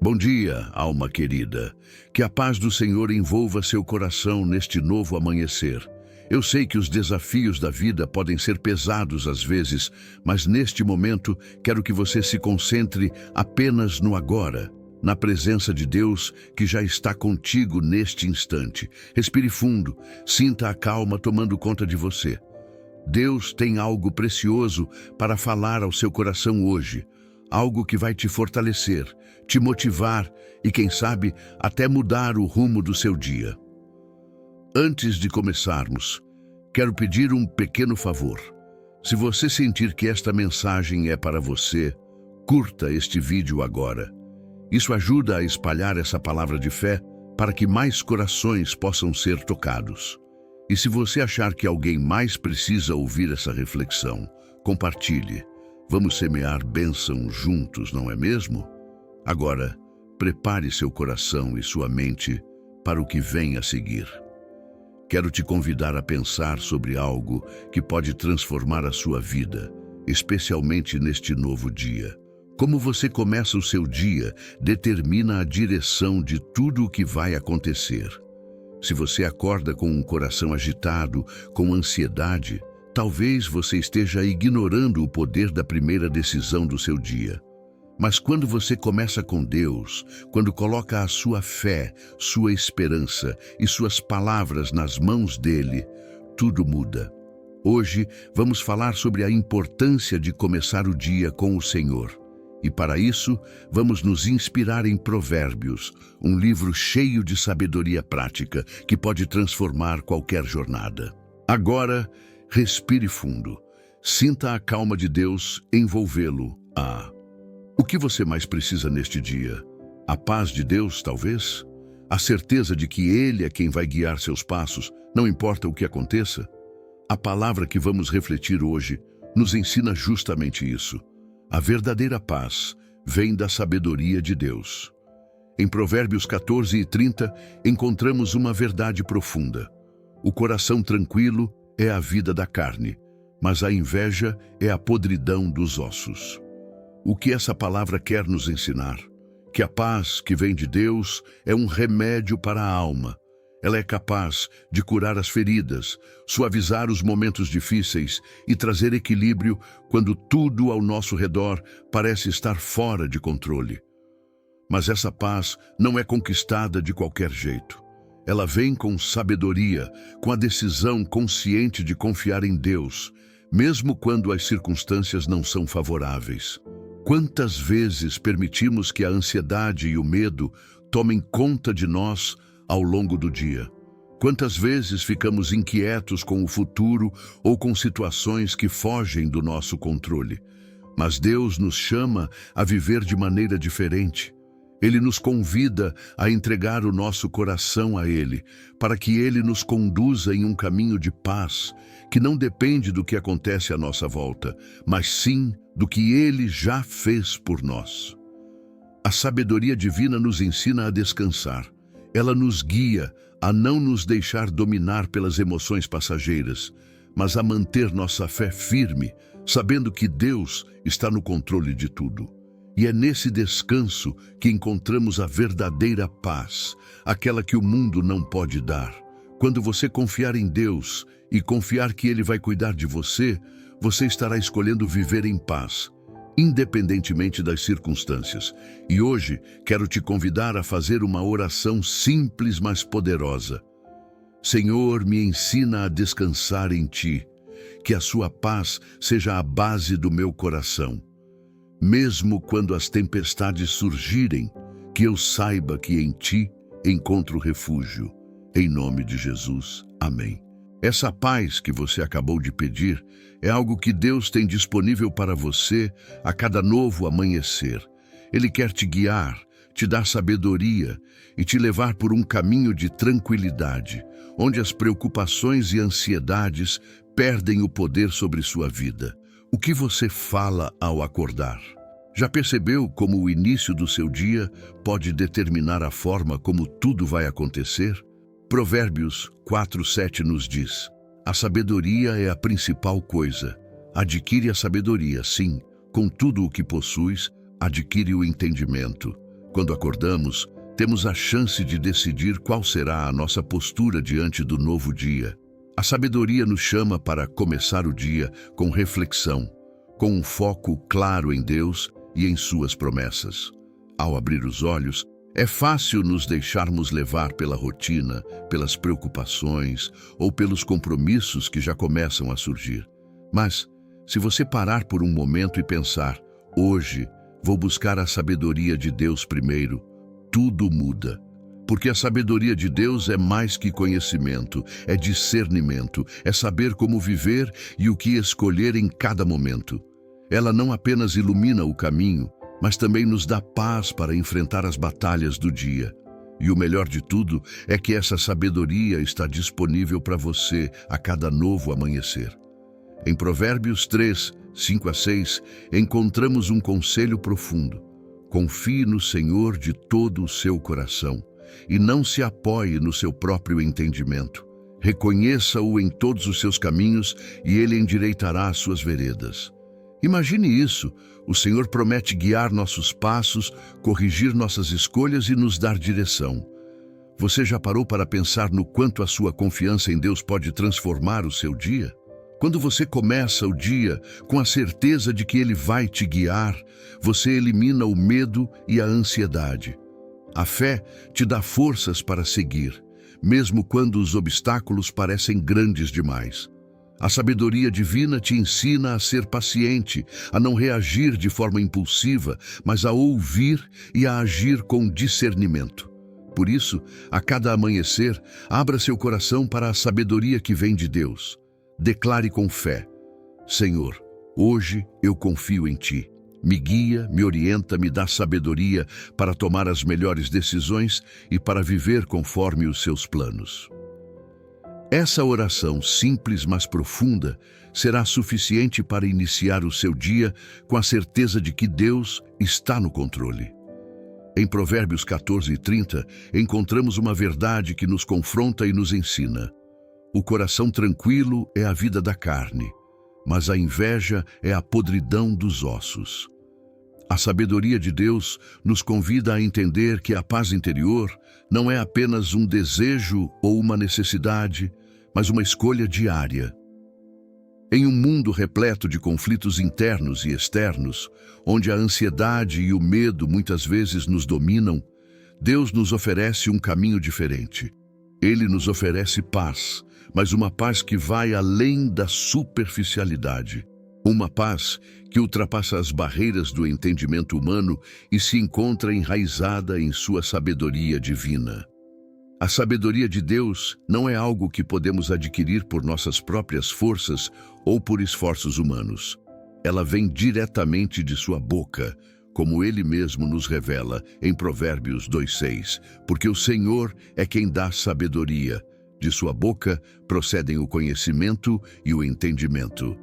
Bom dia, alma querida. Que a paz do Senhor envolva seu coração neste novo amanhecer. Eu sei que os desafios da vida podem ser pesados às vezes, mas neste momento quero que você se concentre apenas no agora, na presença de Deus que já está contigo neste instante. Respire fundo, sinta a calma tomando conta de você. Deus tem algo precioso para falar ao seu coração hoje. Algo que vai te fortalecer, te motivar e, quem sabe, até mudar o rumo do seu dia. Antes de começarmos, quero pedir um pequeno favor. Se você sentir que esta mensagem é para você, curta este vídeo agora. Isso ajuda a espalhar essa palavra de fé para que mais corações possam ser tocados. E se você achar que alguém mais precisa ouvir essa reflexão, compartilhe. Vamos semear bênção juntos, não é mesmo? Agora, prepare seu coração e sua mente para o que vem a seguir. Quero te convidar a pensar sobre algo que pode transformar a sua vida, especialmente neste novo dia. Como você começa o seu dia determina a direção de tudo o que vai acontecer. Se você acorda com um coração agitado, com ansiedade, talvez você esteja ignorando o poder da primeira decisão do seu dia. Mas quando você começa com Deus, quando coloca a sua fé, sua esperança e suas palavras nas mãos dele, tudo muda. Hoje vamos falar sobre a importância de começar o dia com o Senhor. E para isso, vamos nos inspirar em Provérbios, um livro cheio de sabedoria prática que pode transformar qualquer jornada. Agora, respire fundo. Sinta a calma de Deus envolvê-lo. O que você mais precisa neste dia? A paz de Deus, talvez? A certeza de que Ele é quem vai guiar seus passos, não importa o que aconteça? A palavra que vamos refletir hoje nos ensina justamente isso. A verdadeira paz vem da sabedoria de Deus. Em Provérbios 14:30, encontramos uma verdade profunda. O coração tranquilo é a vida da carne, mas a inveja é a podridão dos ossos. O que essa palavra quer nos ensinar? Que a paz que vem de Deus é um remédio para a alma. Ela é capaz de curar as feridas, suavizar os momentos difíceis e trazer equilíbrio quando tudo ao nosso redor parece estar fora de controle. Mas essa paz não é conquistada de qualquer jeito. Ela vem com sabedoria, com a decisão consciente de confiar em Deus, mesmo quando as circunstâncias não são favoráveis. Quantas vezes permitimos que a ansiedade e o medo tomem conta de nós ao longo do dia? Quantas vezes ficamos inquietos com o futuro ou com situações que fogem do nosso controle? Mas Deus nos chama a viver de maneira diferente. Ele nos convida a entregar o nosso coração a Ele, para que Ele nos conduza em um caminho de paz, que não depende do que acontece à nossa volta, mas sim do que Ele já fez por nós. A sabedoria divina nos ensina a descansar. Ela nos guia a não nos deixar dominar pelas emoções passageiras, mas a manter nossa fé firme, sabendo que Deus está no controle de tudo. E é nesse descanso que encontramos a verdadeira paz, aquela que o mundo não pode dar. Quando você confiar em Deus e confiar que Ele vai cuidar de você, você estará escolhendo viver em paz, independentemente das circunstâncias. E hoje quero te convidar a fazer uma oração simples, mas poderosa. Senhor, me ensina a descansar em Ti, que a Sua paz seja a base do meu coração. Mesmo quando as tempestades surgirem, que eu saiba que em Ti encontro refúgio. Em nome de Jesus. Amém. Essa paz que você acabou de pedir é algo que Deus tem disponível para você a cada novo amanhecer. Ele quer te guiar, te dar sabedoria e te levar por um caminho de tranquilidade, onde as preocupações e ansiedades perdem o poder sobre sua vida. O que você fala ao acordar? Já percebeu como o início do seu dia pode determinar a forma como tudo vai acontecer? Provérbios 4:7 nos diz: a sabedoria é a principal coisa. Adquire a sabedoria, sim, com tudo o que possuis, adquire o entendimento. Quando acordamos, temos a chance de decidir qual será a nossa postura diante do novo dia. A sabedoria nos chama para começar o dia com reflexão, com um foco claro em Deus e em suas promessas. Ao abrir os olhos, é fácil nos deixarmos levar pela rotina, pelas preocupações ou pelos compromissos que já começam a surgir. Mas, se você parar por um momento e pensar, hoje vou buscar a sabedoria de Deus primeiro, tudo muda. Porque a sabedoria de Deus é mais que conhecimento, é discernimento, é saber como viver e o que escolher em cada momento. Ela não apenas ilumina o caminho, mas também nos dá paz para enfrentar as batalhas do dia. E o melhor de tudo é que essa sabedoria está disponível para você a cada novo amanhecer. Em Provérbios 3, 5 a 6, encontramos um conselho profundo. Confie no Senhor de todo o seu coração e não se apoie no seu próprio entendimento. Reconheça-o em todos os seus caminhos e ele endireitará as suas veredas. Imagine isso, o Senhor promete guiar nossos passos, corrigir nossas escolhas e nos dar direção. Você já parou para pensar no quanto a sua confiança em Deus pode transformar o seu dia? Quando você começa o dia com a certeza de que Ele vai te guiar, você elimina o medo e a ansiedade. A fé te dá forças para seguir, mesmo quando os obstáculos parecem grandes demais. A sabedoria divina te ensina a ser paciente, a não reagir de forma impulsiva, mas a ouvir e a agir com discernimento. Por isso, a cada amanhecer, abra seu coração para a sabedoria que vem de Deus. Declare com fé: Senhor, hoje eu confio em Ti. Me guia, me orienta, me dá sabedoria para tomar as melhores decisões e para viver conforme os seus planos. Essa oração simples, mas profunda, será suficiente para iniciar o seu dia com a certeza de que Deus está no controle. Em Provérbios 14:30, encontramos uma verdade que nos confronta e nos ensina. O coração tranquilo é a vida da carne, mas a inveja é a podridão dos ossos. A sabedoria de Deus nos convida a entender que a paz interior não é apenas um desejo ou uma necessidade, mas uma escolha diária. Em um mundo repleto de conflitos internos e externos, onde a ansiedade e o medo muitas vezes nos dominam, Deus nos oferece um caminho diferente. Ele nos oferece paz, mas uma paz que vai além da superficialidade. Uma paz que ultrapassa as barreiras do entendimento humano e se encontra enraizada em sua sabedoria divina. A sabedoria de Deus não é algo que podemos adquirir por nossas próprias forças ou por esforços humanos. Ela vem diretamente de sua boca, como Ele mesmo nos revela em Provérbios 2:6, porque o Senhor é quem dá sabedoria. De sua boca procedem o conhecimento e o entendimento.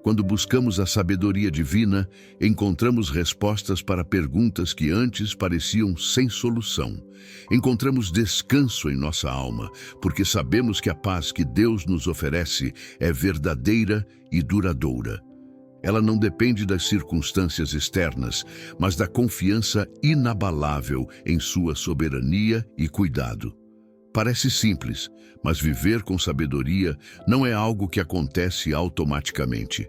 Quando buscamos a sabedoria divina, encontramos respostas para perguntas que antes pareciam sem solução. Encontramos descanso em nossa alma, porque sabemos que a paz que Deus nos oferece é verdadeira e duradoura. Ela não depende das circunstâncias externas, mas da confiança inabalável em sua soberania e cuidado. Parece simples, mas viver com sabedoria não é algo que acontece automaticamente.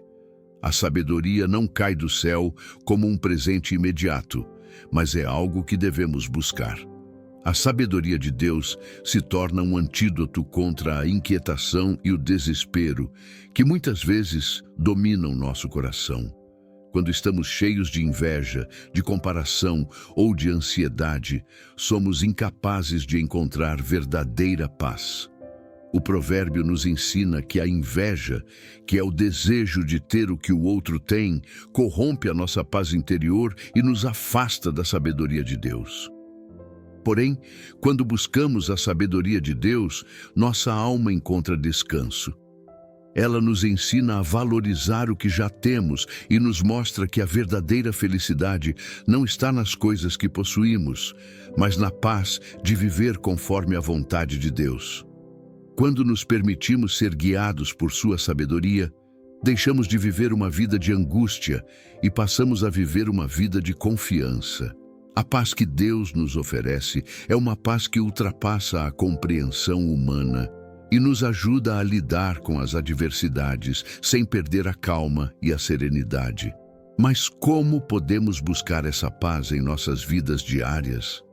A sabedoria não cai do céu como um presente imediato, mas é algo que devemos buscar. A sabedoria de Deus se torna um antídoto contra a inquietação e o desespero, que muitas vezes dominam nosso coração. Quando estamos cheios de inveja, de comparação ou de ansiedade, somos incapazes de encontrar verdadeira paz. O provérbio nos ensina que a inveja, que é o desejo de ter o que o outro tem, corrompe a nossa paz interior e nos afasta da sabedoria de Deus. Porém, quando buscamos a sabedoria de Deus, nossa alma encontra descanso. Ela nos ensina a valorizar o que já temos e nos mostra que a verdadeira felicidade não está nas coisas que possuímos, mas na paz de viver conforme a vontade de Deus. Quando nos permitimos ser guiados por sua sabedoria, deixamos de viver uma vida de angústia e passamos a viver uma vida de confiança. A paz que Deus nos oferece é uma paz que ultrapassa a compreensão humana e nos ajuda a lidar com as adversidades sem perder a calma e a serenidade. Mas como podemos buscar essa paz em nossas vidas diárias?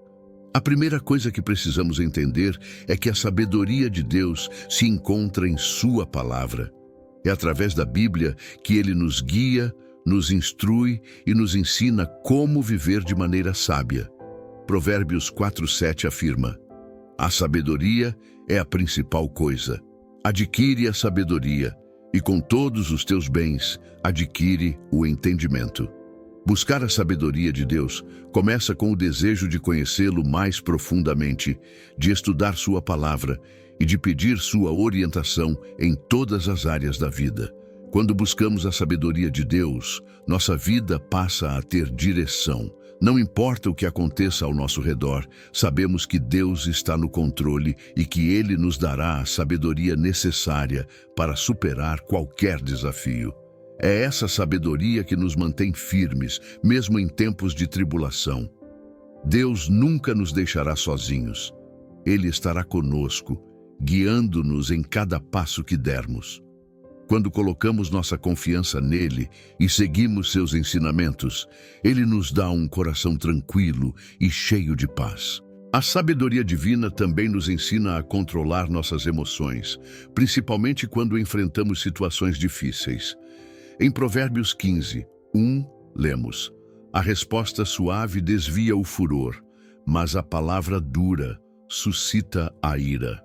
A primeira coisa que precisamos entender é que a sabedoria de Deus se encontra em Sua palavra. É através da Bíblia que Ele nos guia, nos instrui e nos ensina como viver de maneira sábia. Provérbios 4:7 afirma: a sabedoria é a principal coisa. Adquire a sabedoria, e com todos os teus bens, adquire o entendimento. Buscar a sabedoria de Deus começa com o desejo de conhecê-lo mais profundamente, de estudar sua palavra e de pedir sua orientação em todas as áreas da vida. Quando buscamos a sabedoria de Deus, nossa vida passa a ter direção. Não importa o que aconteça ao nosso redor, sabemos que Deus está no controle e que Ele nos dará a sabedoria necessária para superar qualquer desafio. É essa sabedoria que nos mantém firmes, mesmo em tempos de tribulação. Deus nunca nos deixará sozinhos. Ele estará conosco, guiando-nos em cada passo que dermos. Quando colocamos nossa confiança nele e seguimos seus ensinamentos, ele nos dá um coração tranquilo e cheio de paz. A sabedoria divina também nos ensina a controlar nossas emoções, principalmente quando enfrentamos situações difíceis. Em Provérbios 15:1, lemos: a resposta suave desvia o furor, mas a palavra dura suscita a ira.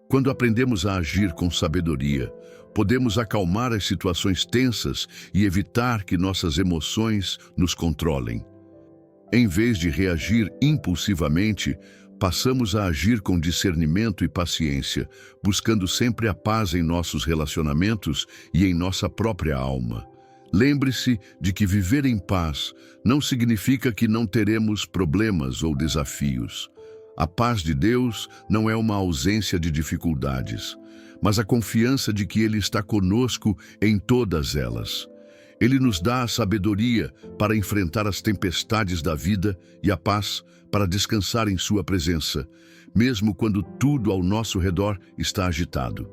Quando aprendemos a agir com sabedoria, podemos acalmar as situações tensas e evitar que nossas emoções nos controlem. Em vez de reagir impulsivamente, passamos a agir com discernimento e paciência, buscando sempre a paz em nossos relacionamentos e em nossa própria alma. Lembre-se de que viver em paz não significa que não teremos problemas ou desafios. A paz de Deus não é uma ausência de dificuldades, mas a confiança de que Ele está conosco em todas elas. Ele nos dá a sabedoria para enfrentar as tempestades da vida e a paz para descansar em Sua presença, mesmo quando tudo ao nosso redor está agitado.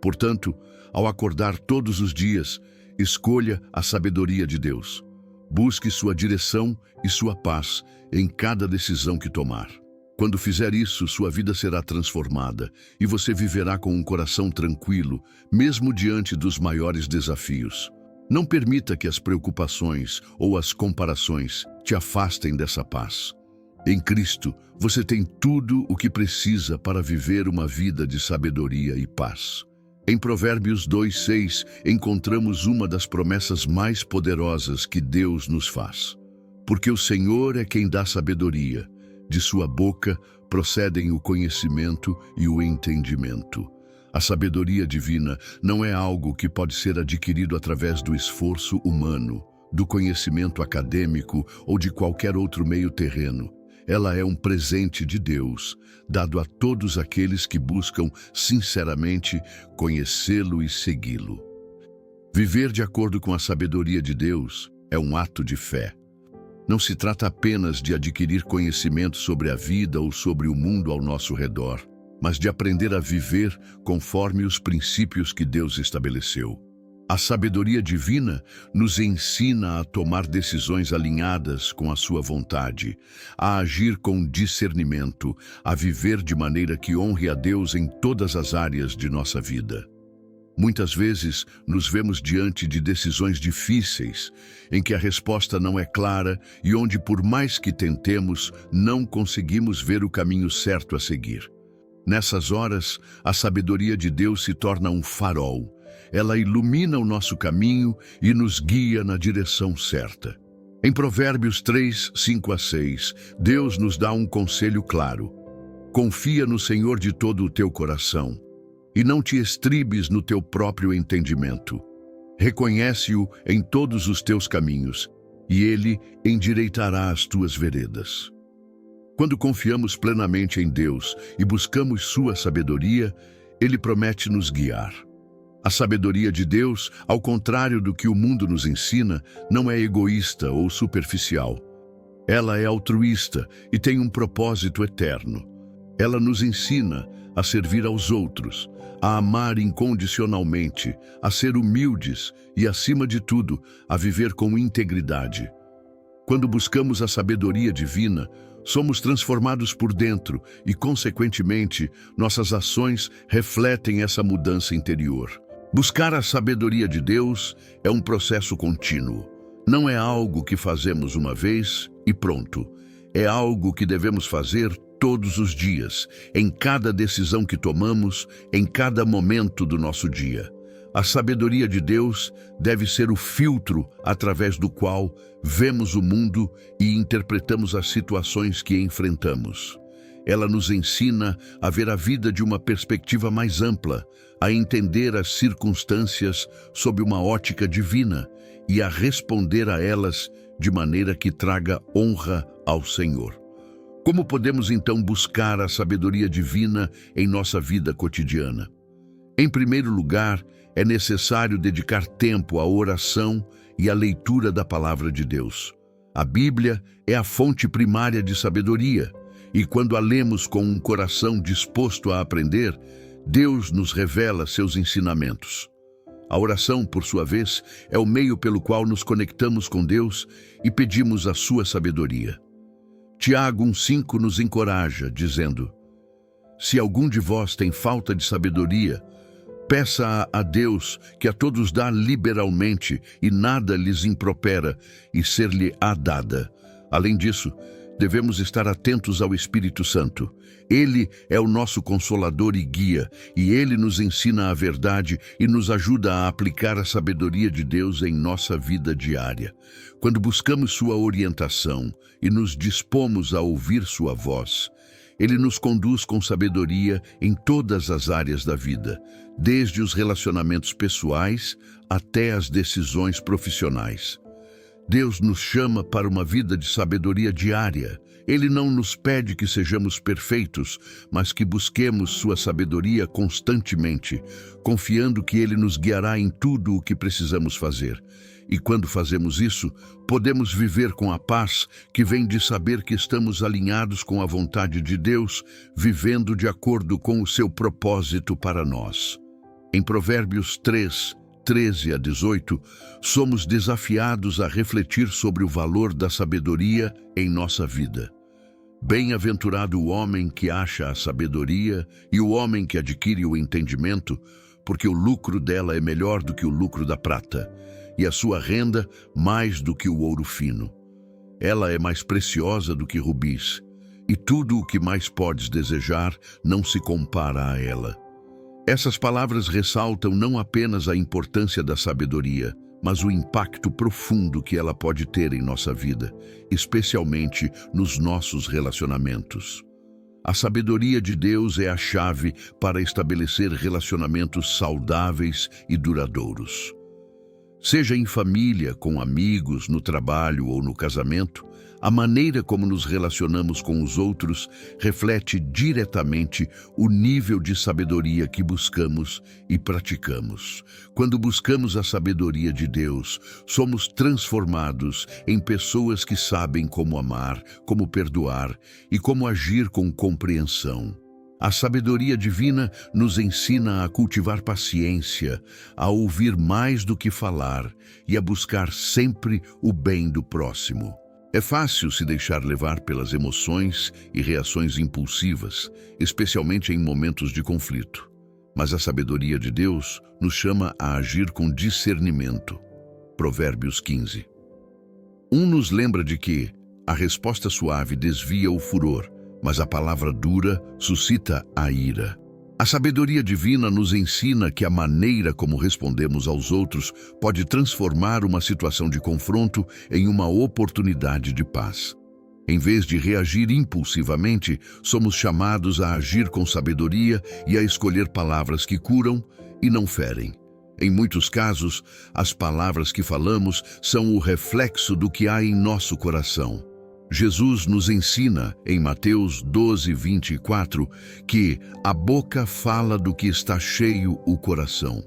Portanto, ao acordar todos os dias, escolha a sabedoria de Deus. Busque sua direção e sua paz em cada decisão que tomar. Quando fizer isso, sua vida será transformada e você viverá com um coração tranquilo, mesmo diante dos maiores desafios. Não permita que as preocupações ou as comparações te afastem dessa paz. Em Cristo, você tem tudo o que precisa para viver uma vida de sabedoria e paz. Em Provérbios 2:6, encontramos uma das promessas mais poderosas que Deus nos faz. Porque o Senhor é quem dá sabedoria. De sua boca procedem o conhecimento e o entendimento. A sabedoria divina não é algo que pode ser adquirido através do esforço humano, do conhecimento acadêmico ou de qualquer outro meio terreno. Ela é um presente de Deus, dado a todos aqueles que buscam sinceramente conhecê-lo e segui-lo. Viver de acordo com a sabedoria de Deus é um ato de fé. Não se trata apenas de adquirir conhecimento sobre a vida ou sobre o mundo ao nosso redor, mas de aprender a viver conforme os princípios que Deus estabeleceu. A sabedoria divina nos ensina a tomar decisões alinhadas com a sua vontade, a agir com discernimento, a viver de maneira que honre a Deus em todas as áreas de nossa vida. Muitas vezes nos vemos diante de decisões difíceis, em que a resposta não é clara e onde, por mais que tentemos, não conseguimos ver o caminho certo a seguir. Nessas horas, a sabedoria de Deus se torna um farol. Ela ilumina o nosso caminho e nos guia na direção certa. Em Provérbios 3:5-6, Deus nos dá um conselho claro. Confia no Senhor de todo o teu coração e não te estribes no teu próprio entendimento. Reconhece-o em todos os teus caminhos, e ele endireitará as tuas veredas. Quando confiamos plenamente em Deus e buscamos sua sabedoria, ele promete nos guiar. A sabedoria de Deus, ao contrário do que o mundo nos ensina, não é egoísta ou superficial. Ela é altruísta e tem um propósito eterno. Ela nos ensina a servir aos outros, a amar incondicionalmente, a ser humildes e, acima de tudo, a viver com integridade. Quando buscamos a sabedoria divina, somos transformados por dentro e, consequentemente, nossas ações refletem essa mudança interior. Buscar a sabedoria de Deus é um processo contínuo. Não é algo que fazemos uma vez e pronto. É algo que devemos fazer todos os dias, em cada decisão que tomamos, em cada momento do nosso dia. A sabedoria de Deus deve ser o filtro através do qual vemos o mundo e interpretamos as situações que enfrentamos. Ela nos ensina a ver a vida de uma perspectiva mais ampla, a entender as circunstâncias sob uma ótica divina e a responder a elas de maneira que traga honra ao Senhor. Como podemos então buscar a sabedoria divina em nossa vida cotidiana? Em primeiro lugar, é necessário dedicar tempo à oração e à leitura da palavra de Deus. A Bíblia é a fonte primária de sabedoria, e quando a lemos com um coração disposto a aprender, Deus nos revela seus ensinamentos. A oração, por sua vez, é o meio pelo qual nos conectamos com Deus e pedimos a sua sabedoria. Tiago 1,5 nos encoraja, dizendo: Se algum de vós tem falta de sabedoria, peça a Deus, que a todos dá liberalmente e nada lhes impropera, e ser-lhe-á dada. Além disso, devemos estar atentos ao Espírito Santo. Ele é o nosso consolador e guia, e ele nos ensina a verdade e nos ajuda a aplicar a sabedoria de Deus em nossa vida diária. Quando buscamos sua orientação e nos dispomos a ouvir sua voz, ele nos conduz com sabedoria em todas as áreas da vida, desde os relacionamentos pessoais até as decisões profissionais. Deus nos chama para uma vida de sabedoria diária. Ele não nos pede que sejamos perfeitos, mas que busquemos sua sabedoria constantemente, confiando que ele nos guiará em tudo o que precisamos fazer. E quando fazemos isso, podemos viver com a paz que vem de saber que estamos alinhados com a vontade de Deus, vivendo de acordo com o seu propósito para nós. Em Provérbios 3, 13 a 18, somos desafiados a refletir sobre o valor da sabedoria em nossa vida. Bem-aventurado o homem que acha a sabedoria e o homem que adquire o entendimento, porque o lucro dela é melhor do que o lucro da prata, e a sua renda mais do que o ouro fino. Ela é mais preciosa do que rubis, e tudo o que mais podes desejar não se compara a ela. Essas palavras ressaltam não apenas a importância da sabedoria, mas o impacto profundo que ela pode ter em nossa vida, especialmente nos nossos relacionamentos. A sabedoria de Deus é a chave para estabelecer relacionamentos saudáveis e duradouros. Seja em família, com amigos, no trabalho ou no casamento, a maneira como nos relacionamos com os outros reflete diretamente o nível de sabedoria que buscamos e praticamos. Quando buscamos a sabedoria de Deus, somos transformados em pessoas que sabem como amar, como perdoar e como agir com compreensão. A sabedoria divina nos ensina a cultivar paciência, a ouvir mais do que falar e a buscar sempre o bem do próximo. É fácil se deixar levar pelas emoções e reações impulsivas, especialmente em momentos de conflito. Mas a sabedoria de Deus nos chama a agir com discernimento. Provérbios 15. Nos lembra de que a resposta suave desvia o furor, mas a palavra dura suscita a ira. A sabedoria divina nos ensina que a maneira como respondemos aos outros pode transformar uma situação de confronto em uma oportunidade de paz. Em vez de reagir impulsivamente, somos chamados a agir com sabedoria e a escolher palavras que curam e não ferem. Em muitos casos, as palavras que falamos são o reflexo do que há em nosso coração. Jesus nos ensina, em Mateus 12, 24, que a boca fala do que está cheio o coração.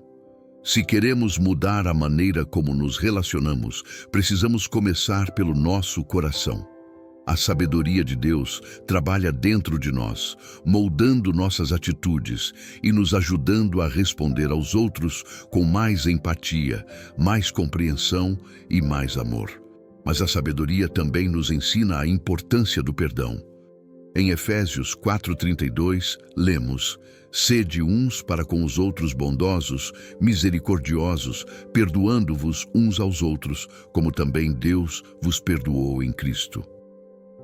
Se queremos mudar a maneira como nos relacionamos, precisamos começar pelo nosso coração. A sabedoria de Deus trabalha dentro de nós, moldando nossas atitudes e nos ajudando a responder aos outros com mais empatia, mais compreensão e mais amor. Mas a sabedoria também nos ensina a importância do perdão. Em Efésios 4:32, lemos: Sede uns para com os outros bondosos, misericordiosos, perdoando-vos uns aos outros, como também Deus vos perdoou em Cristo.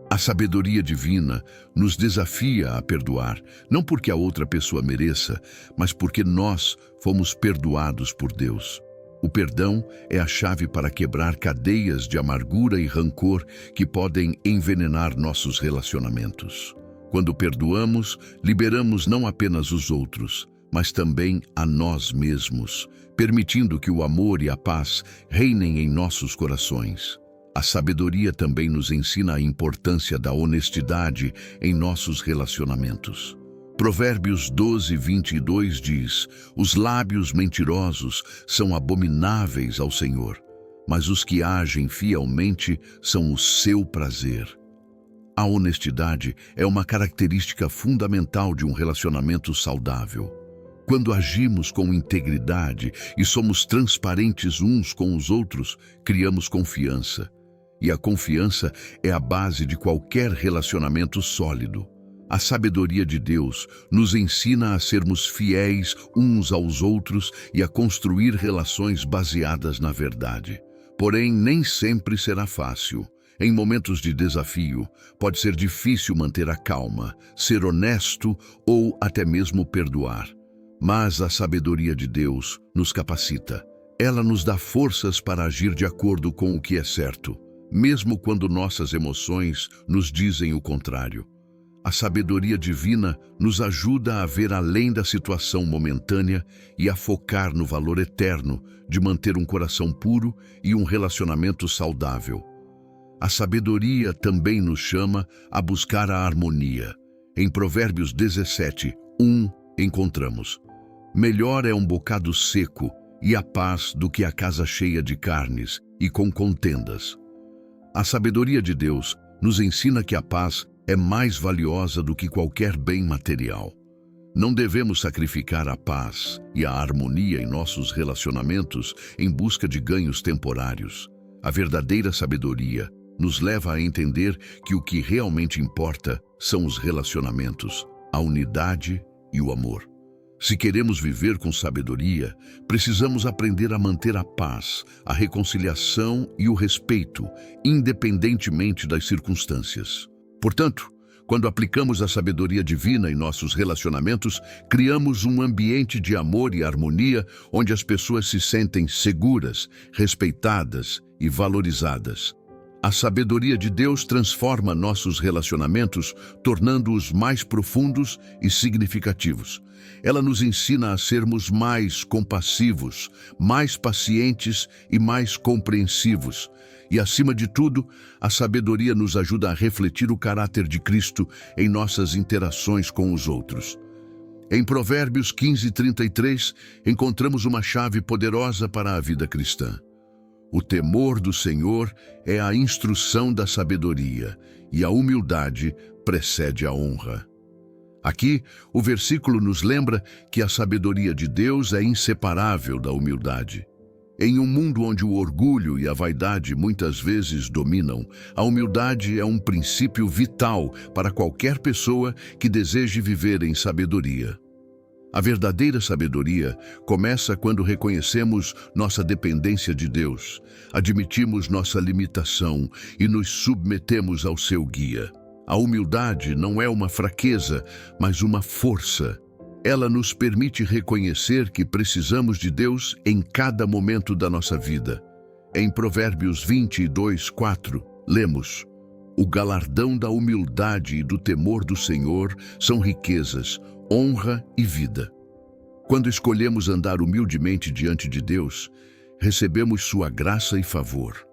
A sabedoria divina nos desafia a perdoar, não porque a outra pessoa mereça, mas porque nós fomos perdoados por Deus. O perdão é a chave para quebrar cadeias de amargura e rancor que podem envenenar nossos relacionamentos. Quando perdoamos, liberamos não apenas os outros, mas também a nós mesmos, permitindo que o amor e a paz reinem em nossos corações. A sabedoria também nos ensina a importância da honestidade em nossos relacionamentos. Provérbios 12:22 diz: Os lábios mentirosos são abomináveis ao Senhor, mas os que agem fielmente são o seu prazer. A honestidade é uma característica fundamental de um relacionamento saudável. Quando agimos com integridade e somos transparentes uns com os outros, criamos confiança. E a confiança é a base de qualquer relacionamento sólido. A sabedoria de Deus nos ensina a sermos fiéis uns aos outros e a construir relações baseadas na verdade. Porém, nem sempre será fácil. Em momentos de desafio, pode ser difícil manter a calma, ser honesto ou até mesmo perdoar. Mas a sabedoria de Deus nos capacita. Ela nos dá forças para agir de acordo com o que é certo, mesmo quando nossas emoções nos dizem o contrário. A sabedoria divina nos ajuda a ver além da situação momentânea e a focar no valor eterno de manter um coração puro e um relacionamento saudável. A sabedoria também nos chama a buscar a harmonia. Em Provérbios 17:1 encontramos: Melhor é um bocado seco e a paz do que a casa cheia de carnes e com contendas. A sabedoria de Deus nos ensina que a paz é mais valiosa do que qualquer bem material. Não devemos sacrificar a paz e a harmonia em nossos relacionamentos em busca de ganhos temporários. A verdadeira sabedoria nos leva a entender que o que realmente importa são os relacionamentos, a unidade e o amor. Se queremos viver com sabedoria, precisamos aprender a manter a paz, a reconciliação e o respeito, independentemente das circunstâncias. Portanto, quando aplicamos a sabedoria divina em nossos relacionamentos, criamos um ambiente de amor e harmonia onde as pessoas se sentem seguras, respeitadas e valorizadas. A sabedoria de Deus transforma nossos relacionamentos, tornando-os mais profundos e significativos. Ela nos ensina a sermos mais compassivos, mais pacientes e mais compreensivos. E, acima de tudo, a sabedoria nos ajuda a refletir o caráter de Cristo em nossas interações com os outros. Em Provérbios 15:33, encontramos uma chave poderosa para a vida cristã. O temor do Senhor é a instrução da sabedoria, e a humildade precede a honra. Aqui, o versículo nos lembra que a sabedoria de Deus é inseparável da humildade. Em um mundo onde o orgulho e a vaidade muitas vezes dominam, a humildade é um princípio vital para qualquer pessoa que deseje viver em sabedoria. A verdadeira sabedoria começa quando reconhecemos nossa dependência de Deus, admitimos nossa limitação e nos submetemos ao seu guia. A humildade não é uma fraqueza, mas uma força. Ela nos permite reconhecer que precisamos de Deus em cada momento da nossa vida. Em Provérbios 22:4, lemos: O galardão da humildade e do temor do Senhor são riquezas, honra e vida. Quando escolhemos andar humildemente diante de Deus, recebemos sua graça e favor.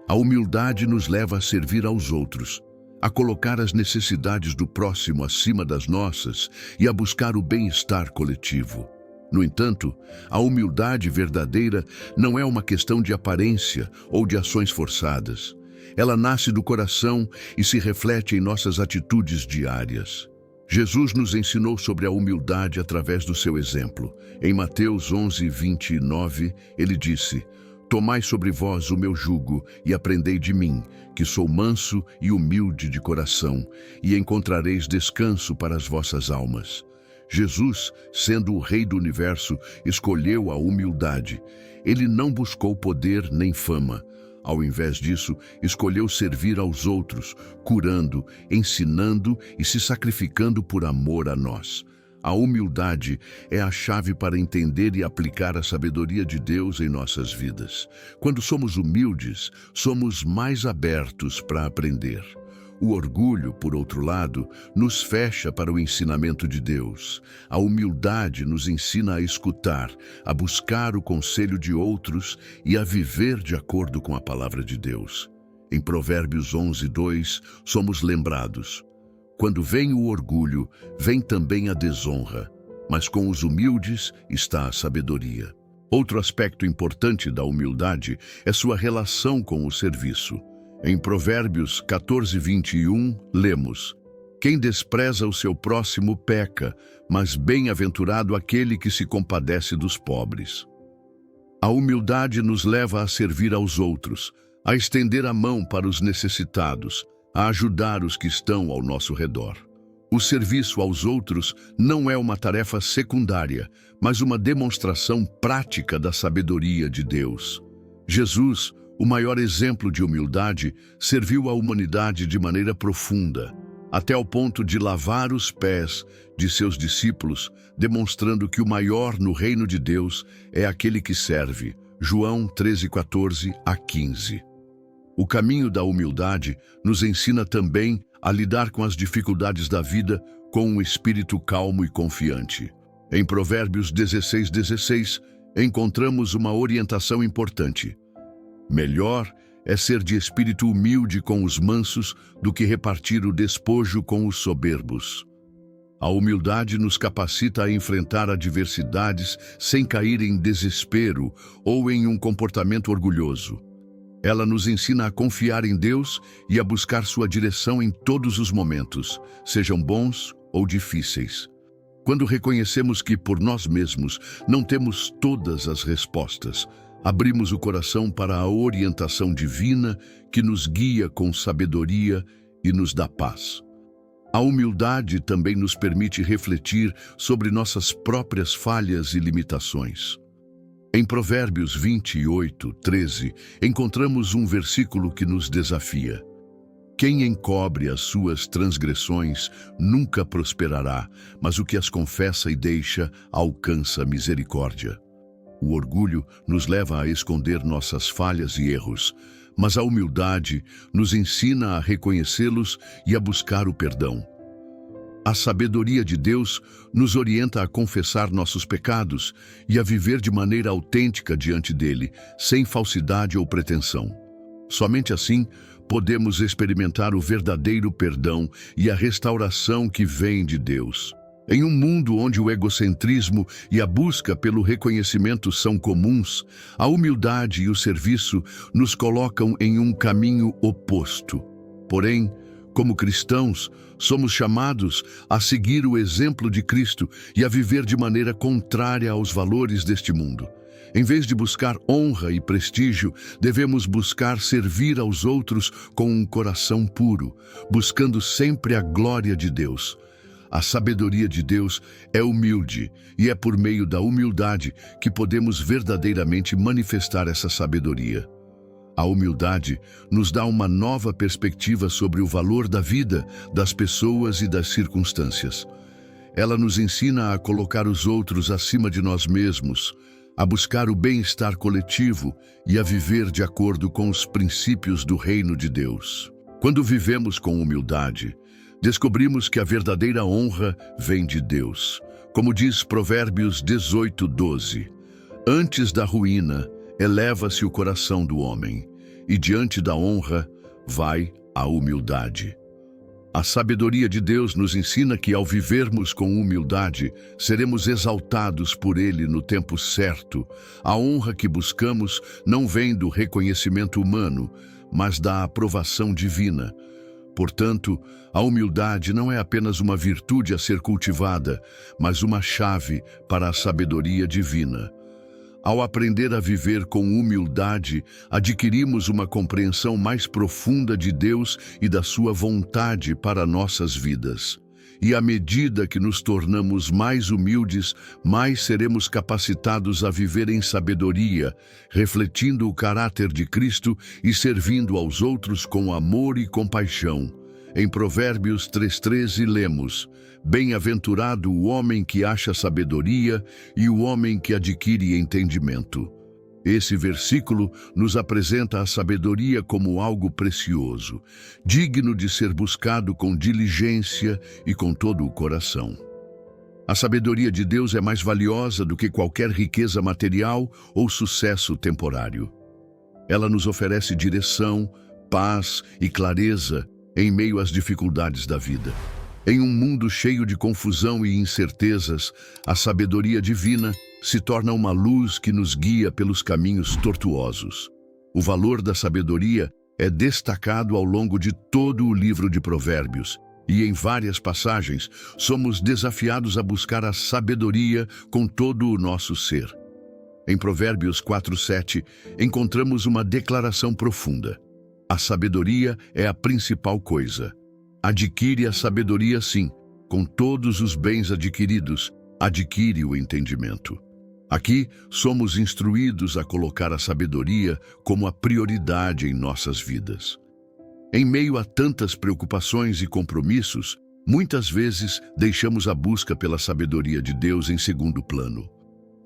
A humildade nos leva a servir aos outros, a colocar as necessidades do próximo acima das nossas e a buscar o bem-estar coletivo. No entanto, a humildade verdadeira não é uma questão de aparência ou de ações forçadas. Ela nasce do coração e se reflete em nossas atitudes diárias. Jesus nos ensinou sobre a humildade através do seu exemplo. Em Mateus 11:29, ele disse: "Tomai sobre vós o meu jugo e aprendei de mim, que sou manso e humilde de coração, e encontrareis descanso para as vossas almas." Jesus, sendo o Rei do Universo, escolheu a humildade. Ele não buscou poder nem fama. Ao invés disso, escolheu servir aos outros, curando, ensinando e se sacrificando por amor a nós. A humildade é a chave para entender e aplicar a sabedoria de Deus em nossas vidas. Quando somos humildes, somos mais abertos para aprender. O orgulho, por outro lado, nos fecha para o ensinamento de Deus. A humildade nos ensina a escutar, a buscar o conselho de outros e a viver de acordo com a palavra de Deus. Em Provérbios 11:2, somos lembrados: "Quando vem o orgulho, vem também a desonra, mas com os humildes está a sabedoria." Outro aspecto importante da humildade é sua relação com o serviço. Em Provérbios 14:21, lemos: "Quem despreza o seu próximo peca, mas bem-aventurado aquele que se compadece dos pobres." A humildade nos leva a servir aos outros, a estender a mão para os necessitados, a ajudar os que estão ao nosso redor. O serviço aos outros não é uma tarefa secundária, mas uma demonstração prática da sabedoria de Deus. Jesus, o maior exemplo de humildade, serviu a humanidade de maneira profunda, até ao ponto de lavar os pés de seus discípulos, demonstrando que o maior no reino de Deus é aquele que serve. João 13:14-15. O caminho da humildade nos ensina também a lidar com as dificuldades da vida com um espírito calmo e confiante. Em Provérbios 16:16, encontramos uma orientação importante. Melhor é ser de espírito humilde com os mansos do que repartir o despojo com os soberbos. A humildade nos capacita a enfrentar adversidades sem cair em desespero ou em um comportamento orgulhoso. Ela nos ensina a confiar em Deus e a buscar sua direção em todos os momentos, sejam bons ou difíceis. Quando reconhecemos que, por nós mesmos, não temos todas as respostas, abrimos o coração para a orientação divina que nos guia com sabedoria e nos dá paz. A humildade também nos permite refletir sobre nossas próprias falhas e limitações. Em Provérbios 28:13, encontramos um versículo que nos desafia: "Quem encobre as suas transgressões nunca prosperará, mas o que as confessa e deixa alcança misericórdia." O orgulho nos leva a esconder nossas falhas e erros, mas a humildade nos ensina a reconhecê-los e a buscar o perdão. A sabedoria de Deus nos orienta a confessar nossos pecados e a viver de maneira autêntica diante dele, sem falsidade ou pretensão. Somente assim podemos experimentar o verdadeiro perdão e a restauração que vem de Deus. Em um mundo onde o egocentrismo e a busca pelo reconhecimento são comuns, a humildade e o serviço nos colocam em um caminho oposto. Porém, como cristãos, somos chamados a seguir o exemplo de Cristo e a viver de maneira contrária aos valores deste mundo. Em vez de buscar honra e prestígio, devemos buscar servir aos outros com um coração puro, buscando sempre a glória de Deus. A sabedoria de Deus é humilde e é por meio da humildade que podemos verdadeiramente manifestar essa sabedoria. A humildade nos dá uma nova perspectiva sobre o valor da vida, das pessoas e das circunstâncias. Ela nos ensina a colocar os outros acima de nós mesmos, a buscar o bem-estar coletivo e a viver de acordo com os princípios do reino de Deus. Quando vivemos com humildade, descobrimos que a verdadeira honra vem de Deus. Como diz Provérbios 18:12, "Antes da ruína, eleva-se o coração do homem, e diante da honra vai a humildade." A sabedoria de Deus nos ensina que, ao vivermos com humildade, seremos exaltados por Ele no tempo certo. A honra que buscamos não vem do reconhecimento humano, mas da aprovação divina. Portanto, a humildade não é apenas uma virtude a ser cultivada, mas uma chave para a sabedoria divina. Ao aprender a viver com humildade, adquirimos uma compreensão mais profunda de Deus e da sua vontade para nossas vidas. E à medida que nos tornamos mais humildes, mais seremos capacitados a viver em sabedoria, refletindo o caráter de Cristo e servindo aos outros com amor e compaixão. Em Provérbios 3:13 lemos: Bem-aventurado o homem que acha sabedoria e o homem que adquire entendimento. Esse versículo nos apresenta a sabedoria como algo precioso, digno de ser buscado com diligência e com todo o coração. A sabedoria de Deus é mais valiosa do que qualquer riqueza material ou sucesso temporário. Ela nos oferece direção, paz e clareza em meio às dificuldades da vida. Em um mundo cheio de confusão e incertezas, a sabedoria divina se torna uma luz que nos guia pelos caminhos tortuosos. O valor da sabedoria é destacado ao longo de todo o livro de Provérbios, e em várias passagens somos desafiados a buscar a sabedoria com todo o nosso ser. Em Provérbios 4:7, encontramos uma declaração profunda. A sabedoria é a principal coisa. Adquire a sabedoria, sim, com todos os bens adquiridos, adquire o entendimento. Aqui, somos instruídos a colocar a sabedoria como a prioridade em nossas vidas. Em meio a tantas preocupações e compromissos, muitas vezes deixamos a busca pela sabedoria de Deus em segundo plano.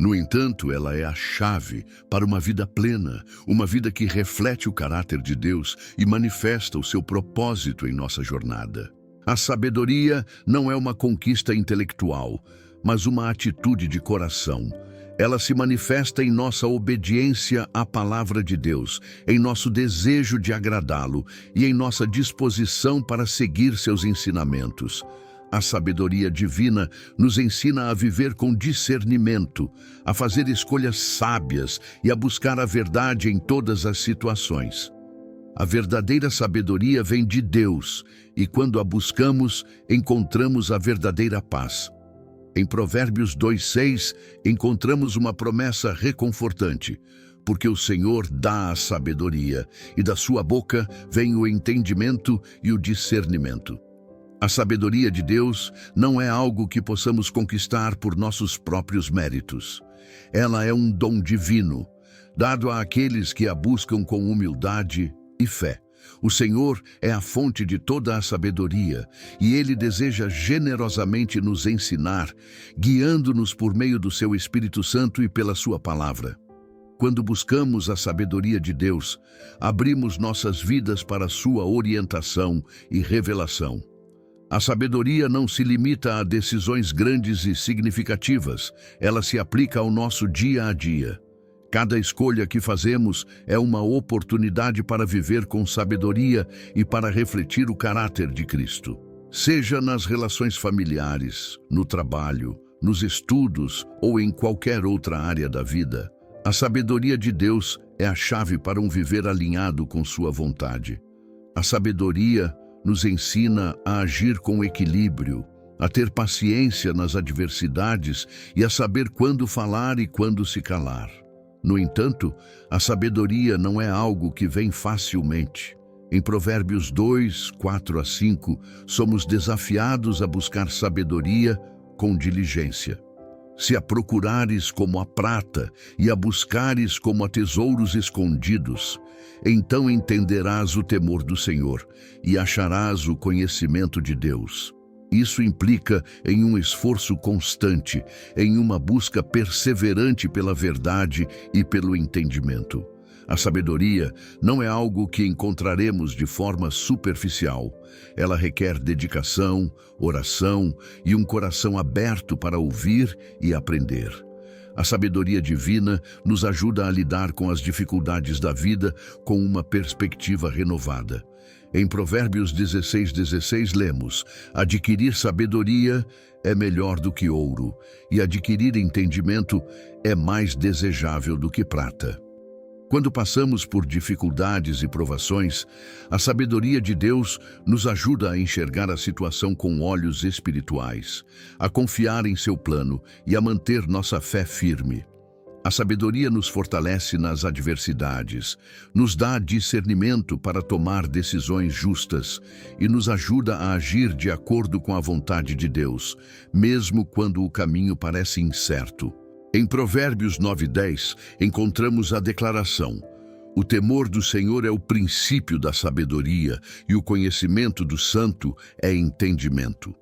No entanto, ela é a chave para uma vida plena, uma vida que reflete o caráter de Deus e manifesta o seu propósito em nossa jornada. A sabedoria não é uma conquista intelectual, mas uma atitude de coração. Ela se manifesta em nossa obediência à palavra de Deus, em nosso desejo de agradá-lo e em nossa disposição para seguir seus ensinamentos. A sabedoria divina nos ensina a viver com discernimento, a fazer escolhas sábias e a buscar a verdade em todas as situações. A verdadeira sabedoria vem de Deus e, quando a buscamos, encontramos a verdadeira paz. Em Provérbios 2:6, encontramos uma promessa reconfortante, porque o Senhor dá a sabedoria, e da sua boca vem o entendimento e o discernimento. A sabedoria de Deus não é algo que possamos conquistar por nossos próprios méritos. Ela é um dom divino, dado àqueles que a buscam com humildade e fé. O Senhor é a fonte de toda a sabedoria e Ele deseja generosamente nos ensinar, guiando-nos por meio do seu Espírito Santo e pela sua palavra. Quando buscamos a sabedoria de Deus, abrimos nossas vidas para a sua orientação e revelação. A sabedoria não se limita a decisões grandes e significativas, ela se aplica ao nosso dia a dia. Cada escolha que fazemos é uma oportunidade para viver com sabedoria e para refletir o caráter de Cristo. Seja nas relações familiares, no trabalho, nos estudos ou em qualquer outra área da vida, a sabedoria de Deus é a chave para um viver alinhado com sua vontade. A sabedoria nos ensina a agir com equilíbrio, a ter paciência nas adversidades e a saber quando falar e quando se calar. No entanto, a sabedoria não é algo que vem facilmente. Em Provérbios 2:4-5, somos desafiados a buscar sabedoria com diligência. Se a procurares como a prata e a buscares como a tesouros escondidos, então entenderás o temor do Senhor e acharás o conhecimento de Deus. Isso implica em um esforço constante, em uma busca perseverante pela verdade e pelo entendimento. A sabedoria não é algo que encontraremos de forma superficial. Ela requer dedicação, oração e um coração aberto para ouvir e aprender. A sabedoria divina nos ajuda a lidar com as dificuldades da vida com uma perspectiva renovada. Em Provérbios 16:16 lemos: adquirir sabedoria é melhor do que ouro, e adquirir entendimento é mais desejável do que prata. Quando passamos por dificuldades e provações, a sabedoria de Deus nos ajuda a enxergar a situação com olhos espirituais, a confiar em seu plano e a manter nossa fé firme. A sabedoria nos fortalece nas adversidades, nos dá discernimento para tomar decisões justas e nos ajuda a agir de acordo com a vontade de Deus, mesmo quando o caminho parece incerto. Em Provérbios 9:10, encontramos a declaração: o temor do Senhor é o princípio da sabedoria e o conhecimento do santo é entendimento.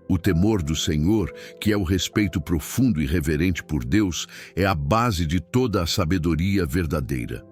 O temor do Senhor, que é o respeito profundo e reverente por Deus, é a base de toda a sabedoria verdadeira.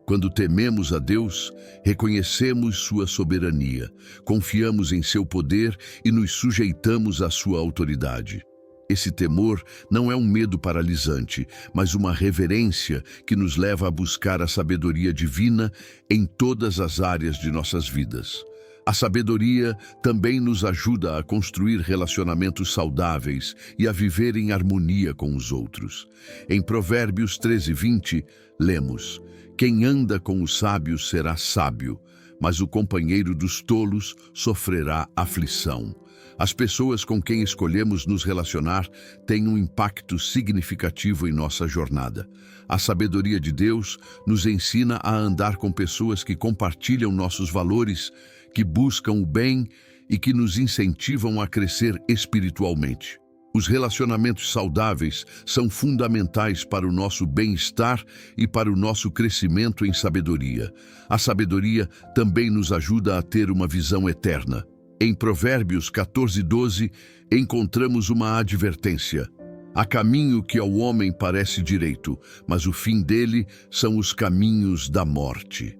Quando tememos a Deus, reconhecemos sua soberania, confiamos em seu poder e nos sujeitamos à sua autoridade. Esse temor não é um medo paralisante, mas uma reverência que nos leva a buscar a sabedoria divina em todas as áreas de nossas vidas. A sabedoria também nos ajuda a construir relacionamentos saudáveis e a viver em harmonia com os outros. Em Provérbios 13:20, lemos: quem anda com os sábios será sábio, mas o companheiro dos tolos sofrerá aflição. As pessoas com quem escolhemos nos relacionar têm um impacto significativo em nossa jornada. A sabedoria de Deus nos ensina a andar com pessoas que compartilham nossos valores, que buscam o bem e que nos incentivam a crescer espiritualmente. Os relacionamentos saudáveis são fundamentais para o nosso bem-estar e para o nosso crescimento em sabedoria. A sabedoria também nos ajuda a ter uma visão eterna. Em Provérbios 14:12, encontramos uma advertência: há caminho que ao homem parece direito, mas o fim dele são os caminhos da morte.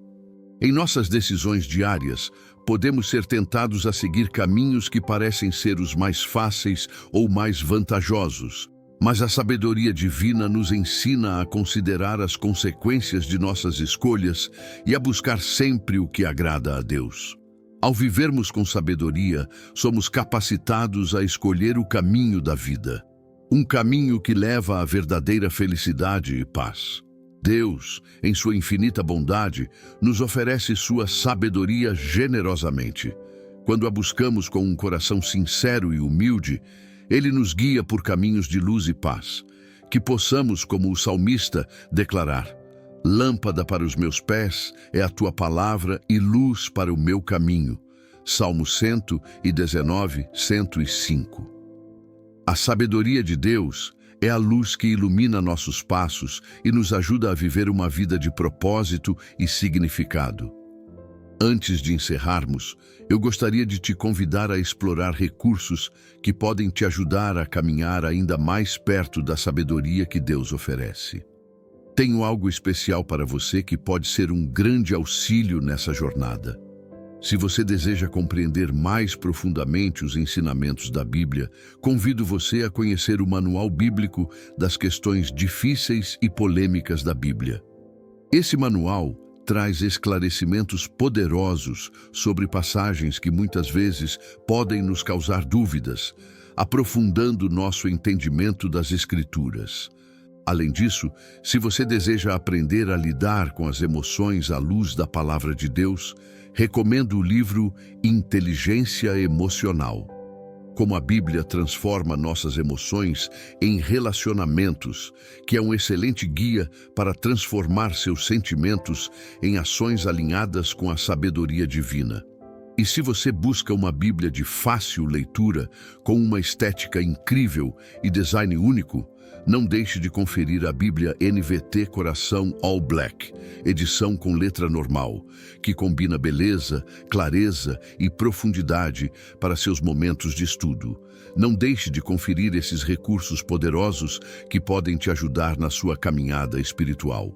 Em nossas decisões diárias, podemos ser tentados a seguir caminhos que parecem ser os mais fáceis ou mais vantajosos. Mas a sabedoria divina nos ensina a considerar as consequências de nossas escolhas e a buscar sempre o que agrada a Deus. Ao vivermos com sabedoria, somos capacitados a escolher o caminho da vida, um caminho que leva à verdadeira felicidade e paz. Deus, em sua infinita bondade, nos oferece sua sabedoria generosamente. Quando a buscamos com um coração sincero e humilde, Ele nos guia por caminhos de luz e paz. Que possamos, como o salmista, declarar: lâmpada para os meus pés é a tua palavra e luz para o meu caminho. Salmo 119, 105. A sabedoria de Deus é a luz que ilumina nossos passos e nos ajuda a viver uma vida de propósito e significado. Antes de encerrarmos, eu gostaria de te convidar a explorar recursos que podem te ajudar a caminhar ainda mais perto da sabedoria que Deus oferece. Tenho algo especial para você que pode ser um grande auxílio nessa jornada. Se você deseja compreender mais profundamente os ensinamentos da Bíblia, convido você a conhecer o Manual Bíblico das Questões Difíceis e Polêmicas da Bíblia. Esse manual traz esclarecimentos poderosos sobre passagens que muitas vezes podem nos causar dúvidas, aprofundando nosso entendimento das Escrituras. Além disso, se você deseja aprender a lidar com as emoções à luz da Palavra de Deus, recomendo o livro Inteligência Emocional. Como a Bíblia transforma nossas emoções em relacionamentos, que é um excelente guia para transformar seus sentimentos em ações alinhadas com a sabedoria divina. E se você busca uma Bíblia de fácil leitura, com uma estética incrível e design único, não deixe de conferir a Bíblia NVT Coração All Black, edição com letra normal, que combina beleza, clareza e profundidade para seus momentos de estudo. Não deixe de conferir esses recursos poderosos que podem te ajudar na sua caminhada espiritual.